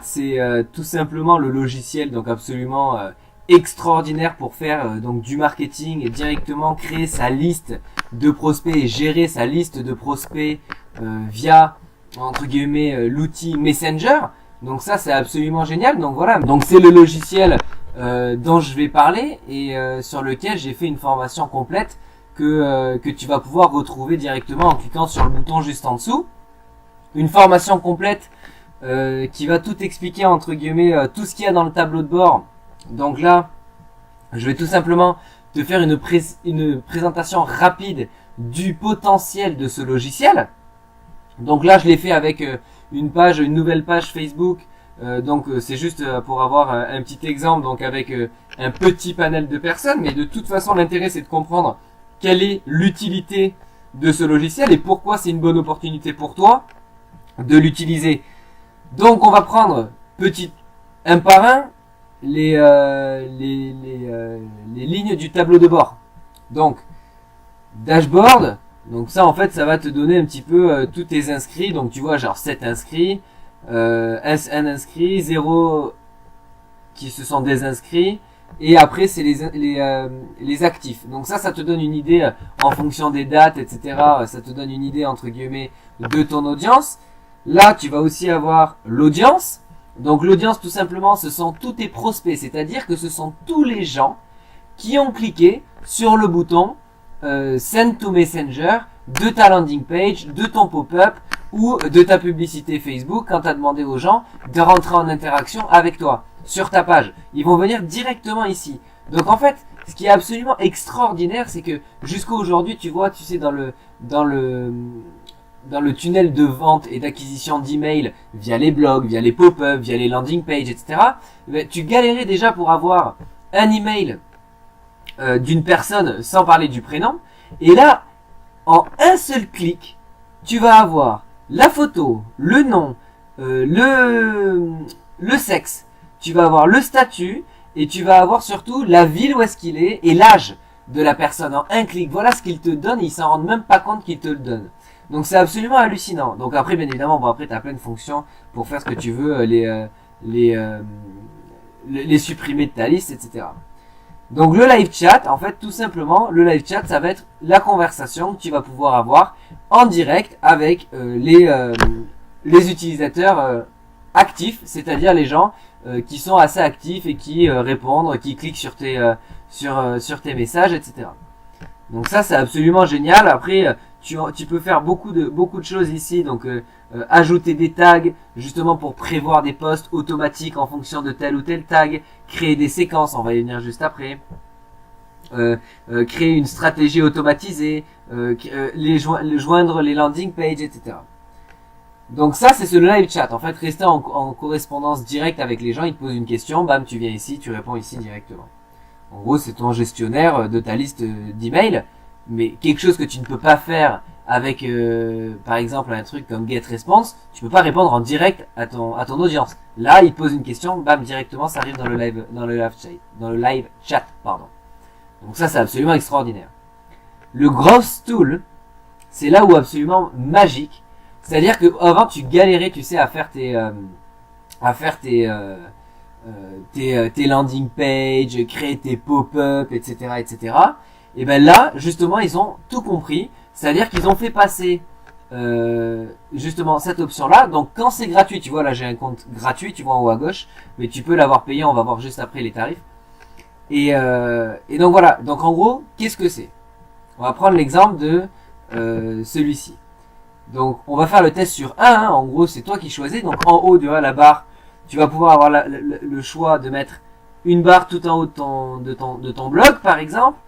C'est tout simplement le logiciel donc absolument extraordinaire pour faire donc du marketing et directement créer sa liste de prospects et gérer sa liste de prospects via entre guillemets l'outil Messenger. Donc ça c'est absolument génial. Donc voilà, donc c'est le logiciel dont je vais parler et sur lequel j'ai fait une formation complète que tu vas pouvoir retrouver directement en cliquant sur le bouton juste en dessous. Une formation complète qui va tout expliquer entre guillemets tout ce qu'il y a dans le tableau de bord. Donc là, je vais tout simplement te faire une présentation rapide du potentiel de ce logiciel. Donc là, je l'ai fait avec une nouvelle page Facebook. Donc c'est juste pour avoir un petit exemple, donc avec un petit panel de personnes. Mais de toute façon, l'intérêt c'est de comprendre quelle est l'utilité de ce logiciel et pourquoi c'est une bonne opportunité pour toi de l'utiliser. Donc on va prendre un par un les lignes du tableau de bord. Donc dashboard, donc ça en fait ça va te donner un petit peu tous tes inscrits. Donc tu vois genre 7 inscrits, un inscrit, 0 qui se sont désinscrits, et après c'est les actifs. Donc ça te donne une idée en fonction des dates, etc. Ça te donne une idée entre guillemets de ton audience. Là, tu vas aussi avoir l'audience. Donc l'audience, tout simplement, ce sont tous tes prospects. C'est-à-dire que ce sont tous les gens qui ont cliqué sur le bouton Send to Messenger de ta landing page, de ton pop-up ou de ta publicité Facebook quand tu as demandé aux gens de rentrer en interaction avec toi sur ta page. Ils vont venir directement ici. Donc en fait, ce qui est absolument extraordinaire, c'est que jusqu'à aujourd'hui, tu vois, tu sais, dans le tunnel de vente et d'acquisition d'emails via les blogs, via les pop-up, via les landing pages, etc. Tu galérais déjà pour avoir un email d'une personne sans parler du prénom. Et là, en un seul clic, tu vas avoir la photo, le nom, le sexe, tu vas avoir le statut et tu vas avoir surtout la ville où est-ce qu'il est et l'âge de la personne. En un clic, voilà ce qu'il te donne et ils s'en rendent même pas compte qu'il te le donne. Donc c'est absolument hallucinant. Donc après bien évidemment, après tu as plein de fonctions pour faire ce que tu veux, les supprimer de ta liste, etc. Donc le live chat, en fait tout simplement, le live chat ça va être la conversation que tu vas pouvoir avoir en direct avec les utilisateurs actifs, c'est-à-dire les gens qui sont assez actifs et qui répondent, qui cliquent sur tes messages, etc. Donc ça c'est absolument génial. Après tu peux faire beaucoup de choses ici, donc ajouter des tags justement pour prévoir des posts automatiques en fonction de tel ou tel tag, créer des séquences, on va y venir juste après, créer une stratégie automatisée, joindre les landing pages, etc. Donc ça c'est le live chat, en fait rester en correspondance directe avec les gens, ils te posent une question, bam tu viens ici, tu réponds ici directement. En gros c'est ton gestionnaire de ta liste d'emails. Mais quelque chose que tu ne peux pas faire avec, par exemple, un truc comme GetResponse, tu peux pas répondre en direct à ton audience. Là, il te pose une question, bam, directement, ça arrive dans le live chat, pardon. Donc ça, c'est absolument extraordinaire. Le Growth Tool, c'est là où absolument magique. C'est-à-dire que avant, tu galérais, tu sais, à faire tes landing pages, créer tes pop-up, etc., etc. Et ben là, justement, ils ont tout compris. C'est-à-dire qu'ils ont fait passer justement cette option-là. Donc quand c'est gratuit, tu vois, là j'ai un compte gratuit, tu vois en haut à gauche, mais tu peux l'avoir payé, on va voir juste après les tarifs. Et donc voilà, donc en gros, qu'est-ce que c'est? On va prendre l'exemple de celui-ci. Donc on va faire le test sur 1, hein. En gros c'est toi qui choisis. Donc en haut de la barre, tu vas pouvoir avoir le choix de mettre une barre tout en haut de ton blog par exemple.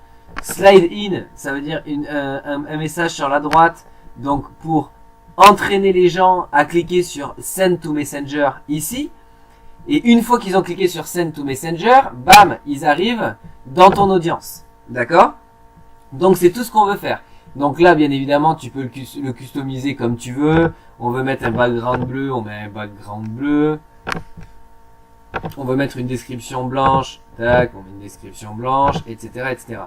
Slide in, ça veut dire un message sur la droite, donc pour entraîner les gens à cliquer sur Send to Messenger ici. Et une fois qu'ils ont cliqué sur Send to Messenger, bam, ils arrivent dans ton audience. D'accord? Donc c'est tout ce qu'on veut faire. Donc là, bien évidemment, tu peux le customiser comme tu veux. On veut mettre un background bleu, on met un background bleu. On veut mettre une description blanche, tac, on met une description blanche, etc., etc.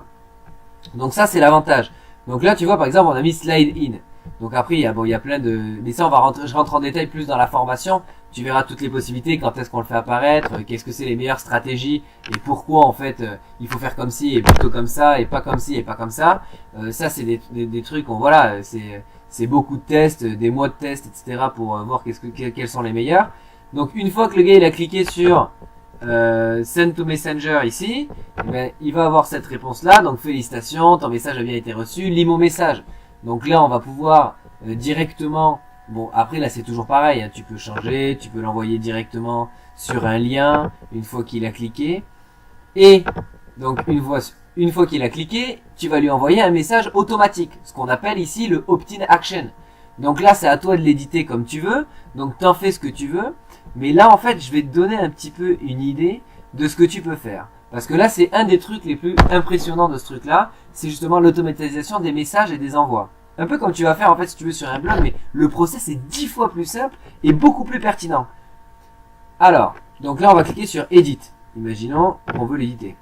Donc ça c'est l'avantage. Donc là tu vois par exemple on a mis slide in. Donc après il y a plein de, mais ça je rentre en détail plus dans la formation tu verras toutes les possibilités, quand est-ce qu'on le fait apparaître, qu'est-ce que c'est les meilleures stratégies et pourquoi en fait il faut faire comme ci et plutôt comme ça et pas comme ci et pas comme ça. Ça c'est des trucs, voilà, c'est beaucoup de tests, des mois de tests, etc. pour voir quels sont les meilleurs. Donc une fois que le gars il a cliqué sur Send to Messenger ici, ben, il va avoir cette réponse là, donc félicitations, ton message a bien été reçu, lis mon message. Donc là on va pouvoir directement, bon après là c'est toujours pareil, hein, tu peux changer, tu peux l'envoyer directement sur un lien une fois qu'il a cliqué, et donc une fois qu'il a cliqué, tu vas lui envoyer un message automatique, ce qu'on appelle ici le opt-in action. Donc là c'est à toi de l'éditer comme tu veux, donc t'en fais ce que tu veux. Mais là, en fait, je vais te donner un petit peu une idée de ce que tu peux faire. Parce que là, c'est un des trucs les plus impressionnants de ce truc-là. C'est justement l'automatisation des messages et des envois. Un peu comme tu vas faire, en fait, si tu veux, sur un blog. Mais le process est 10 fois plus simple et beaucoup plus pertinent. Alors, donc là, on va cliquer sur Edit. Imaginons qu'on veut l'éditer.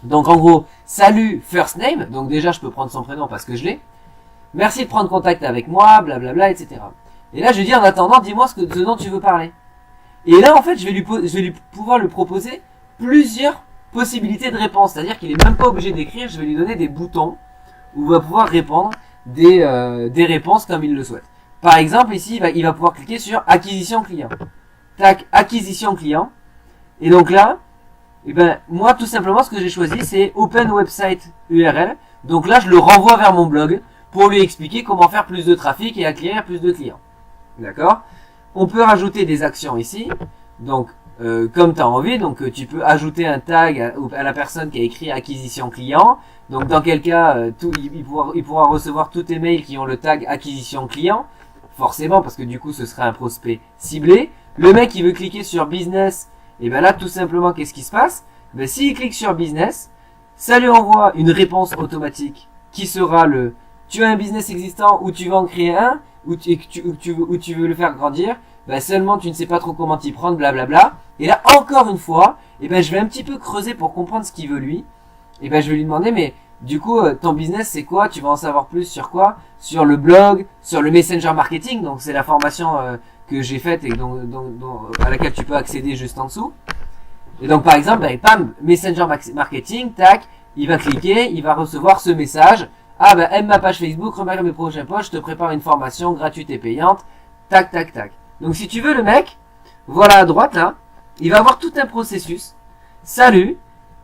Donc, en gros, salut first name. Donc déjà, je peux prendre son prénom parce que je l'ai. Merci de prendre contact avec moi, blablabla, etc. Et là, je lui dis en attendant, dis-moi ce dont tu veux parler. Et là, en fait, je vais lui pouvoir lui proposer plusieurs possibilités de réponse. C'est-à-dire qu'il est même pas obligé d'écrire. Je vais lui donner des boutons où il va pouvoir répondre des réponses comme il le souhaite. Par exemple, ici, il va pouvoir cliquer sur acquisition client. Tac, acquisition client. Et donc là, eh ben, moi, tout simplement, ce que j'ai choisi, c'est Open Website URL. Donc là, je le renvoie vers mon blog pour lui expliquer comment faire plus de trafic et acquérir plus de clients. D'accord? On peut rajouter des actions ici. Donc, comme tu as envie, donc tu peux ajouter un tag à la personne qui a écrit acquisition client. Donc, dans quel cas, il pourra recevoir tous tes mails qui ont le tag acquisition client. Forcément, parce que du coup, ce sera un prospect ciblé. Le mec, il veut cliquer sur business. Et ben là, tout simplement, qu'est-ce qui se passe? Ben, s'il clique sur business, ça lui envoie une réponse automatique qui sera tu as un business existant ou tu veux en créer un, ou tu veux le faire grandir, bah seulement tu ne sais pas trop comment t'y prendre, blablabla. Et là, encore une fois, et ben je vais un petit peu creuser pour comprendre ce qu'il veut lui. Et ben je vais lui demander, mais du coup, ton business c'est quoi? Tu vas en savoir plus sur quoi? Sur le blog, sur le messenger marketing, donc c'est la formation que j'ai faite et à laquelle tu peux accéder juste en dessous. Et donc par exemple, ben, pam, messenger marketing, tac, il va cliquer, il va recevoir ce message. Ah ben aime ma page Facebook, remarque mes prochains posts, je te prépare une formation gratuite et payante. Tac, tac, tac. Donc si tu veux le mec, voilà à droite là, il va avoir tout un processus. Salut,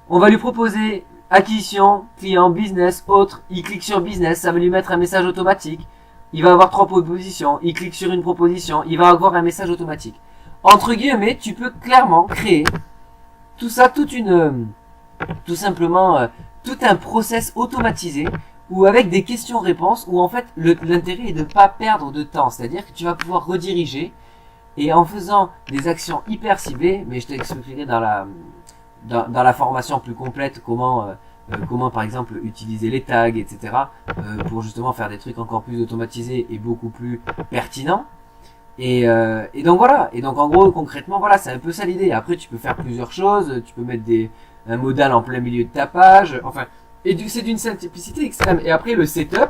on va lui proposer acquisition, client, business, autre. Il clique sur business, ça va lui mettre un message automatique. Il va avoir 3 propositions. Il clique sur une proposition, il va avoir un message automatique. Entre guillemets, tu peux clairement créer tout ça, tout simplement, tout un process automatisé ou avec des questions-réponses où en fait l'intérêt est de ne pas perdre de temps. C'est-à-dire que tu vas pouvoir rediriger et en faisant des actions hyper ciblées, mais je t'expliquerai dans la formation plus complète comment par exemple utiliser les tags, etc. Pour justement faire des trucs encore plus automatisés et beaucoup plus pertinents. Et donc voilà. Et donc en gros concrètement voilà, c'est un peu ça l'idée. Après tu peux faire plusieurs choses, tu peux mettre un modal en plein milieu de ta page. Enfin, et c'est d'une simplicité extrême. Et après le setup.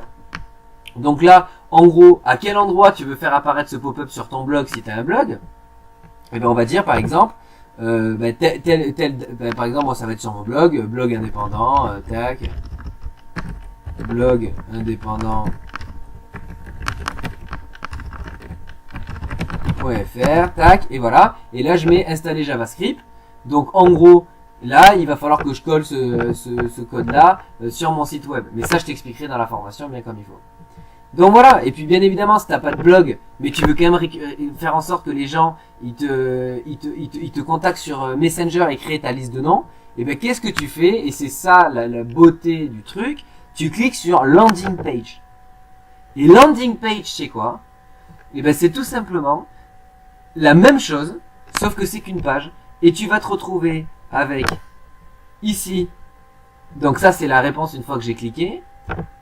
Donc là, en gros, à quel endroit tu veux faire apparaître ce pop-up sur ton blog si tu as un blog? Et ben on va dire par exemple, par exemple, moi ça va être sur mon blog indépendant, tac, blog indépendant. .fr, tac, et voilà. Et là je mets installer JavaScript. Donc en gros, là il va falloir que je colle ce code là sur mon site web. Mais ça je t'expliquerai dans la formation bien comme il faut. Donc voilà, et puis bien évidemment si t'as pas de blog, mais tu veux quand même faire en sorte que les gens ils te contactent sur Messenger et créer ta liste de noms, et ben qu'est-ce que tu fais? Et c'est ça la beauté du truc, tu cliques sur landing page. Et landing page c'est quoi? Et ben c'est tout simplement la même chose, sauf que c'est qu'une page, et tu vas te retrouver avec ici, donc ça c'est la réponse une fois que j'ai cliqué.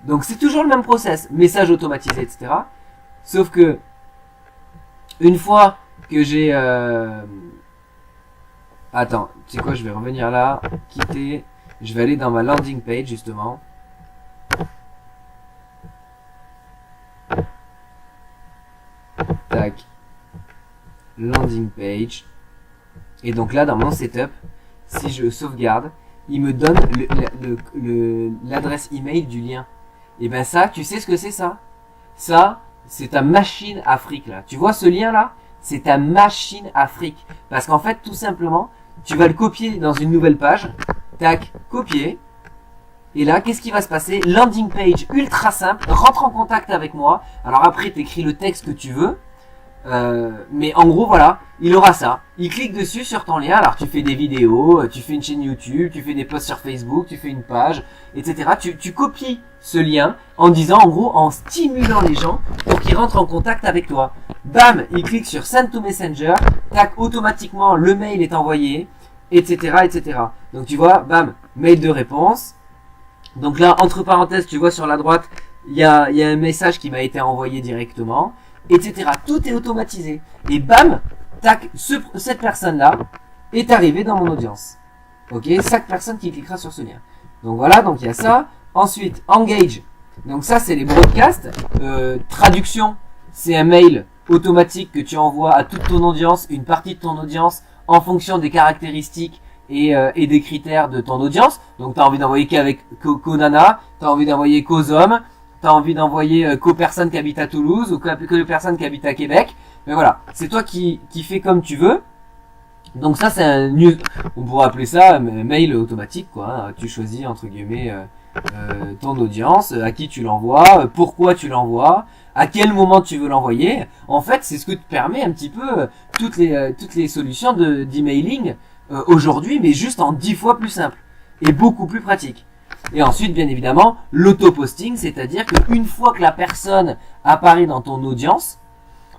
Donc c'est toujours le même process, message automatisé, etc. Sauf que une fois que j'ai attends, tu sais quoi, je vais revenir là, quitter, je vais aller dans ma landing page justement. Tac. landing page. Et donc là, dans mon setup, si je sauvegarde, il me donne l'adresse email du lien. Et ben ça, tu sais ce que c'est ça? Ça, c'est ta machine à fric là. Tu vois ce lien là? C'est ta machine à fric. Parce qu'en fait, tout simplement, tu vas le copier dans une nouvelle page. Tac, copier. Et là, qu'est-ce qui va se passer? Landing page ultra simple, rentre en contact avec moi. Alors après, tu écris le texte que tu veux. Mais en gros, voilà, il aura ça. Il clique dessus sur ton lien. Alors tu fais des vidéos, tu fais une chaîne YouTube, tu fais des posts sur Facebook, tu fais une page, etc. Tu copies ce lien en disant, en gros, en stimulant les gens pour qu'ils rentrent en contact avec toi. Bam, il clique sur Send to Messenger. Tac, automatiquement, le mail est envoyé, etc., etc. Donc tu vois, bam, mail de réponse. Donc là, entre parenthèses, tu vois sur la droite, il y a un message qui m'a été envoyé directement, etc. Tout est automatisé. Et bam, tac, cette personne-là est arrivée dans mon audience. Ok, chaque personne qui cliquera sur ce lien. Donc voilà, donc il y a ça. Ensuite, engage. Donc ça, c'est les broadcasts. Traduction, c'est un mail automatique que tu envoies à toute ton audience, une partie de ton audience, en fonction des caractéristiques et des critères de ton audience. Donc tu as envie d'envoyer qu'aux nanas, tu as envie d'envoyer qu'aux hommes, tu as envie d'envoyer qu'aux personnes qui habitent à Toulouse ou qu'aux personnes qui habitent à Québec. Mais voilà, c'est toi qui fais comme tu veux. Donc ça c'est un news, on pourrait appeler ça un mail automatique quoi. Tu choisis entre guillemets ton audience, à qui tu l'envoies, pourquoi tu l'envoies, à quel moment tu veux l'envoyer. En fait, c'est ce que te permet un petit peu toutes les solutions d'emailing aujourd'hui, mais juste en 10 fois plus simple et beaucoup plus pratique. Et ensuite, bien évidemment, l'auto-posting, c'est-à-dire qu'une fois que la personne apparaît dans ton audience,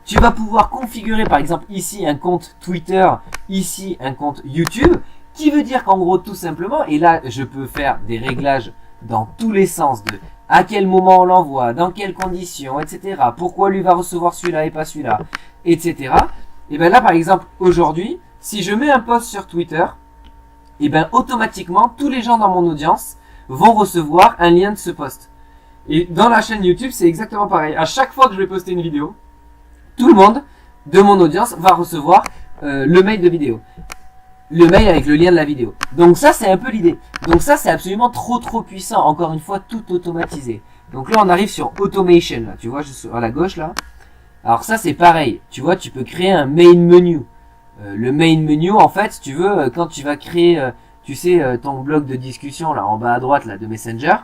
tu vas pouvoir configurer par exemple ici un compte Twitter, ici un compte YouTube, qui veut dire qu'en gros tout simplement, et là je peux faire des réglages dans tous les sens de à quel moment on l'envoie, dans quelles conditions, etc. Pourquoi lui va recevoir celui-là et pas celui-là, etc. Et bien là par exemple aujourd'hui, si je mets un post sur Twitter, et bien automatiquement tous les gens dans mon audience vont recevoir un lien de ce post. Et dans la chaîne YouTube c'est exactement pareil. À chaque fois que je vais poster une vidéo, tout le monde de mon audience va recevoir le mail de vidéo. Le mail avec le lien de la vidéo. Donc ça, c'est un peu l'idée. Donc ça, c'est absolument trop puissant. Encore une fois, tout automatisé. Donc là, on arrive sur Automation. Là, tu vois, juste à la gauche, là. Alors ça, c'est pareil. Tu vois, tu peux créer un main menu. Le main menu, en fait, si tu veux, quand tu vas créer, tu sais, ton bloc de discussion, là, en bas à droite, là, de Messenger,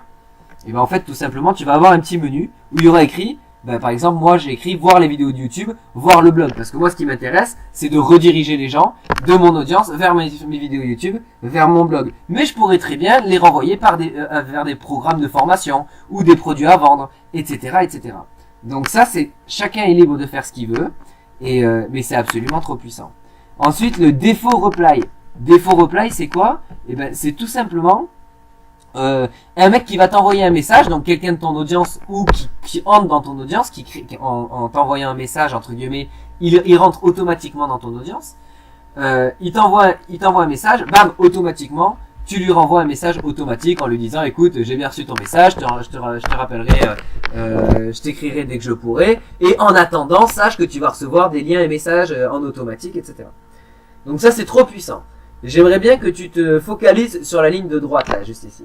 et ben en fait, tout simplement, tu vas avoir un petit menu où il y aura écrit... Ben, par exemple, moi j'ai écrit voir les vidéos de YouTube, voir le blog. Parce que moi ce qui m'intéresse, c'est de rediriger les gens de mon audience vers mes vidéos YouTube, vers mon blog. Mais je pourrais très bien les renvoyer vers des programmes de formation ou des produits à vendre, etc. etc. Donc ça, c'est chacun est libre de faire ce qu'il veut, mais c'est absolument trop puissant. Ensuite, le default reply. Default reply, c'est quoi? Eh ben, c'est tout simplement... un mec qui va t'envoyer un message, donc quelqu'un de ton audience ou qui entre dans ton audience, en t'envoyant un message entre guillemets, il rentre automatiquement dans ton audience. Il t'envoie un message, bam, automatiquement, tu lui renvoies un message automatique en lui disant, écoute, j'ai bien reçu ton message, je te rappellerai, je t'écrirai dès que je pourrai, et en attendant, sache que tu vas recevoir des liens et messages en automatique, etc. Donc ça, c'est trop puissant. J'aimerais bien que tu te focalises sur la ligne de droite là, juste ici.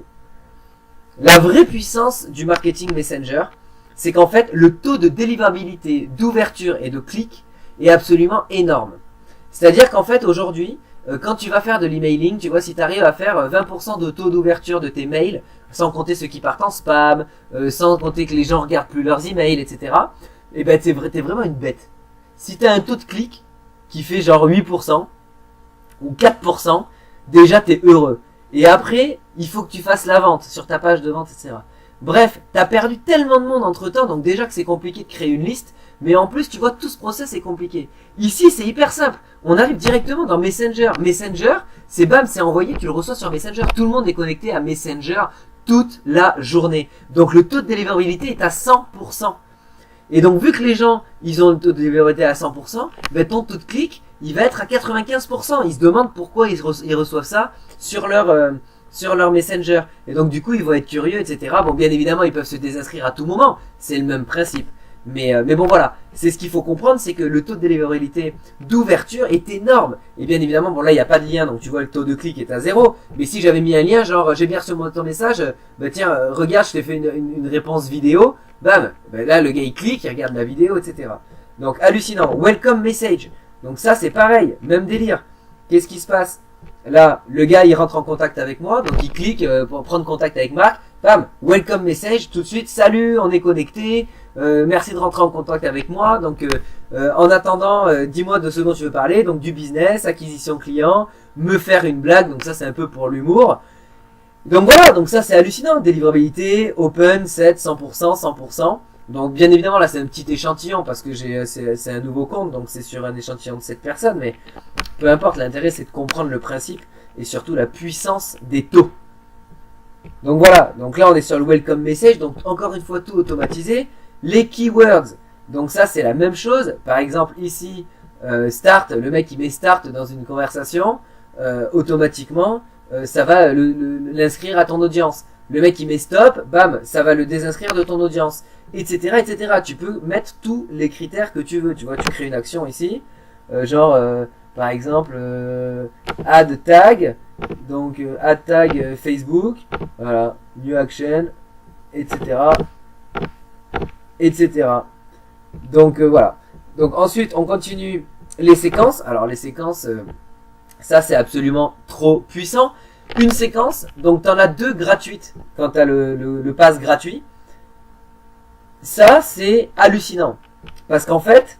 La vraie puissance du marketing Messenger, c'est qu'en fait, le taux de délivrabilité, d'ouverture et de clic est absolument énorme. C'est-à-dire qu'en fait, aujourd'hui, quand tu vas faire de l'emailing, tu vois, si tu arrives à faire 20% de taux d'ouverture de tes mails, sans compter ceux qui partent en spam, sans compter que les gens regardent plus leurs emails, etc., et ben t'es vraiment une bête. Si tu as un taux de clic qui fait genre 8% ou 4%, déjà t'es heureux. Et après, il faut que tu fasses la vente sur ta page de vente, etc. Bref, t'as perdu tellement de monde entre temps, donc déjà que c'est compliqué de créer une liste, mais en plus, tu vois, tout ce process est compliqué. Ici, c'est hyper simple. On arrive directement dans Messenger. Messenger, c'est bam, c'est envoyé, tu le reçois sur Messenger. Tout le monde est connecté à Messenger toute la journée. Donc le taux de délivrabilité est à 100%. Et donc, vu que les gens, ils ont le taux de délivrabilité à 100%, ben ton taux de clic, il va être à 95%. Ils se demandent pourquoi ils reçoivent ça sur leur Messenger. Et donc, du coup, ils vont être curieux, etc. Bon, bien évidemment, ils peuvent se désinscrire à tout moment. C'est le même principe. Mais bon voilà, c'est ce qu'il faut comprendre, c'est que le taux de délivrabilité d'ouverture est énorme. Et bien évidemment, bon là il n'y a pas de lien, donc tu vois le taux de clic est à 0. Mais si j'avais mis un lien, genre j'ai bien reçu ton message, bah tiens, regarde, je t'ai fait une réponse vidéo, bam, bah là le gars il clique, il regarde la vidéo, etc. Donc hallucinant. Welcome message. Donc ça c'est pareil, même délire. Qu'est-ce qui se passe? Là, le gars il rentre en contact avec moi, donc il clique pour prendre contact avec Marc. Bam, welcome message, tout de suite, salut, on est connecté. Merci de rentrer en contact avec moi. Donc, en attendant, dis-moi de ce dont tu veux parler. Donc, du business, acquisition client, me faire une blague. Donc, ça, c'est un peu pour l'humour. Donc, voilà. Donc, ça, c'est hallucinant. Délivrabilité, open, 7, 100%, 100%. Donc, bien évidemment, là, c'est un petit échantillon parce que c'est un nouveau compte. Donc, c'est sur un échantillon de 7 personnes. Mais peu importe, l'intérêt, c'est de comprendre le principe et surtout la puissance des taux. Donc, voilà. Donc, là, on est sur le welcome message. Donc, encore une fois, tout automatisé. Les keywords, donc ça c'est la même chose. Par exemple ici, start, le mec il met start dans une conversation, automatiquement ça va l'inscrire à ton audience. Le mec il met stop, bam, ça va le désinscrire de ton audience, etc., etc. Tu peux mettre tous les critères que tu veux. Tu vois, tu crées une action ici, par exemple add tag, donc add tag Facebook, voilà, new action, etc. etc. Donc voilà. Donc ensuite on continue les séquences. Alors les séquences, ça c'est absolument trop puissant. Une séquence, donc tu en as 2 gratuites quand tu as le pass gratuit. Ça c'est hallucinant. Parce qu'en fait,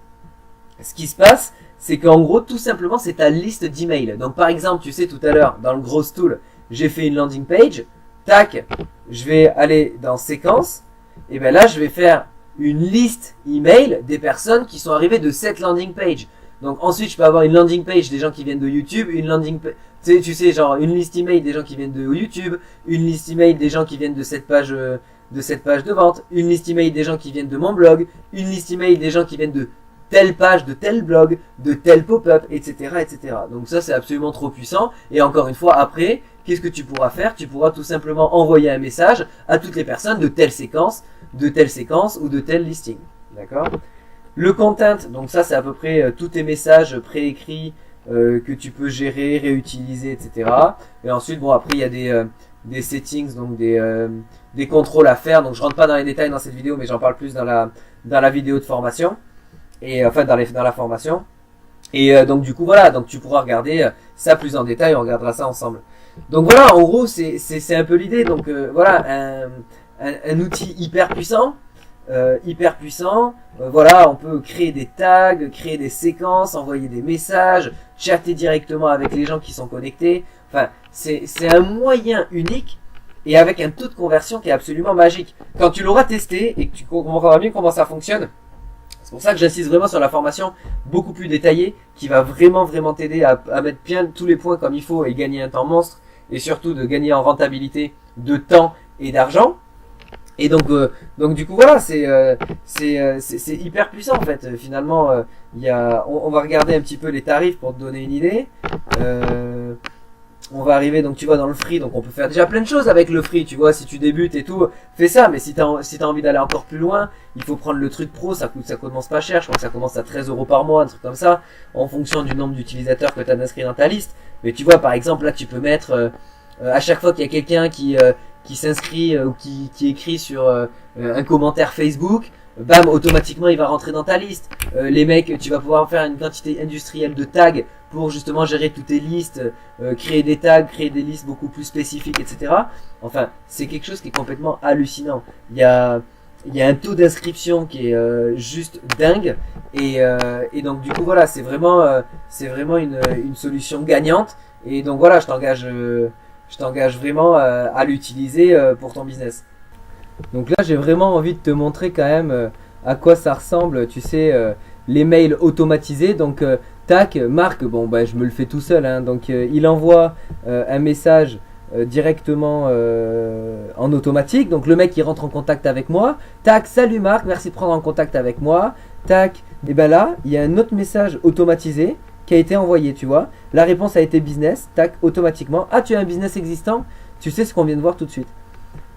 ce qui se passe, c'est qu'en gros tout simplement c'est ta liste d'emails. Donc par exemple, tu sais tout à l'heure dans le gros tool, j'ai fait une landing page. Tac, je vais aller dans séquence. Et bien là je vais faire une liste email des personnes qui sont arrivées de cette landing page. Donc ensuite je peux avoir une landing page des gens qui viennent de YouTube, une landing page, tu sais genre une liste email des gens qui viennent de YouTube, une liste email des gens qui viennent de cette page de vente, une liste email des gens qui viennent de mon blog, une liste email des gens qui viennent de telle page, de tel blog, de tel pop-up, etc., etc. Donc ça c'est absolument trop puissant. Et encore une fois après, qu'est-ce que tu pourras faire? Tu pourras tout simplement envoyer un message à toutes les personnes de telle séquence ou de tel listing. D'accord? Le content, donc ça c'est à peu près tous tes messages préécrits que tu peux gérer, réutiliser, etc. Et ensuite, bon après il y a des settings, donc des contrôles à faire. Donc je rentre pas dans les détails dans cette vidéo, mais j'en parle plus dans la vidéo de formation. Et enfin dans la formation. Et donc du coup voilà, donc tu pourras regarder ça plus en détail, on regardera ça ensemble. Donc voilà, en gros c'est un peu l'idée. Donc voilà, un outil hyper puissant, voilà, on peut créer des tags, créer des séquences, envoyer des messages, chatter directement avec les gens qui sont connectés. Enfin, c'est un moyen unique et avec un taux de conversion qui est absolument magique. Quand tu l'auras testé et que tu comprendras bien comment ça fonctionne, c'est pour ça que j'insiste vraiment sur la formation beaucoup plus détaillée qui va vraiment t'aider à mettre bien tous les points comme il faut et gagner un temps monstre et surtout de gagner en rentabilité de temps et d'argent. Et donc du coup voilà, c'est hyper puissant en fait. Finalement, on va regarder un petit peu les tarifs pour te donner une idée. On va arriver, donc tu vois, dans le free, donc on peut faire déjà plein de choses avec le free, tu vois, si tu débutes et tout, fais ça, mais si t'as envie d'aller encore plus loin, il faut prendre le truc pro, ça commence pas cher, je crois que ça commence à 13 € par mois, un truc comme ça, en fonction du nombre d'utilisateurs que tu as inscrit dans ta liste. Mais tu vois, par exemple, là tu peux mettre, à chaque fois qu'il y a quelqu'un qui s'inscrit ou qui écrit sur un commentaire Facebook, bam, automatiquement il va rentrer dans ta liste. Les mecs, tu vas pouvoir faire une quantité industrielle de tags pour justement gérer toutes tes listes, créer des tags, créer des listes beaucoup plus spécifiques, etc. Enfin, c'est quelque chose qui est complètement hallucinant. Il y a un taux d'inscription qui est juste dingue et donc du coup voilà, c'est vraiment une solution gagnante et donc voilà, je t'engage vraiment à l'utiliser pour ton business. Donc là, j'ai vraiment envie de te montrer quand même à quoi ça ressemble, tu sais, les mails automatisés. Donc, tac, Marc, bon, bah, je me le fais tout seul. Hein, donc, il envoie un message directement en automatique. Donc, le mec, il rentre en contact avec moi. Tac, salut Marc, merci de prendre en contact avec moi. Tac, et ben là, il y a un autre message automatisé qui a été envoyé, tu vois. La réponse a été business, tac, automatiquement. Ah, tu as un business existant? Tu sais ce qu'on vient de voir tout de suite.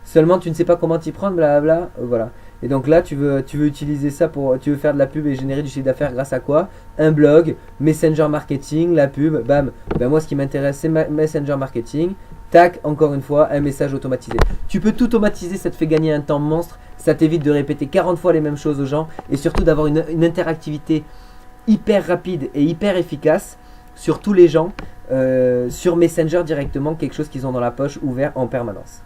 Seulement, tu ne sais pas comment t'y prendre, blablabla, voilà. Et donc là, tu veux utiliser ça tu veux faire de la pub et générer du chiffre d'affaires grâce à quoi? Un blog, Messenger Marketing, la pub, bam. Ben moi, ce qui m'intéresse, c'est Messenger Marketing. Tac, encore une fois, un message automatisé. Tu peux tout automatiser, ça te fait gagner un temps monstre. Ça t'évite de répéter 40 fois les mêmes choses aux gens et surtout d'avoir une interactivité hyper rapide et hyper efficace sur tous les gens, sur Messenger directement, quelque chose qu'ils ont dans la poche ouvert en permanence.